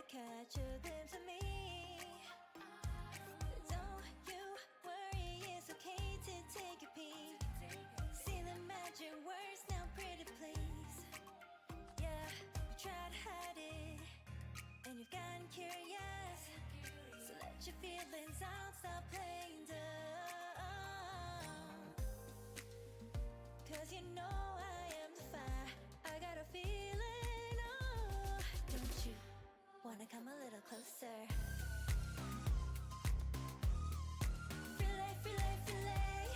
catch a glimpse of me. Don't you worry, it's okay to take a peek. See the magic words now, pretty please. Yeah, you try to hide it, and you've gotten curious. So let your feelings out, stop playing dumb. Cause you know I am the fire, I got a feeling, oh. Don't you wanna come a little closer? Filet, filet, filet.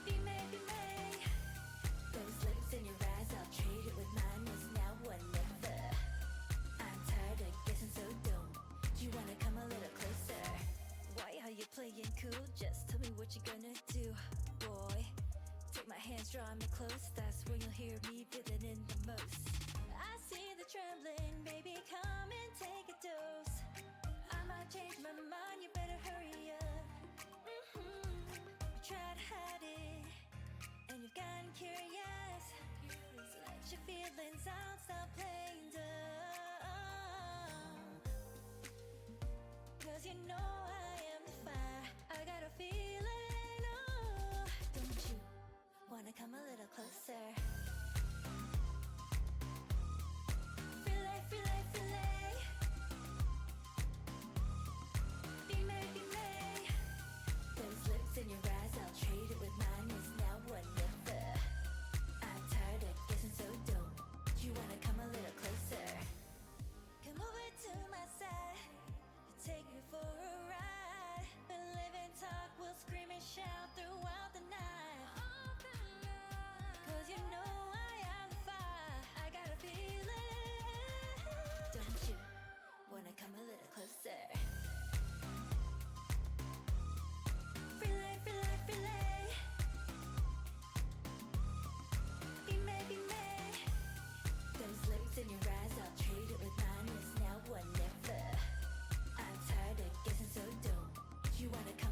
Be may, be may. Those lips in your eyes, I'll trade it with mine. It's now or never. I'm tired of guessing, so don't you wanna come a little closer? Why are you playing cool? Just tell me what you're gonna do, boy. Take my hands, draw me close. That's when you'll hear me feeling in the most.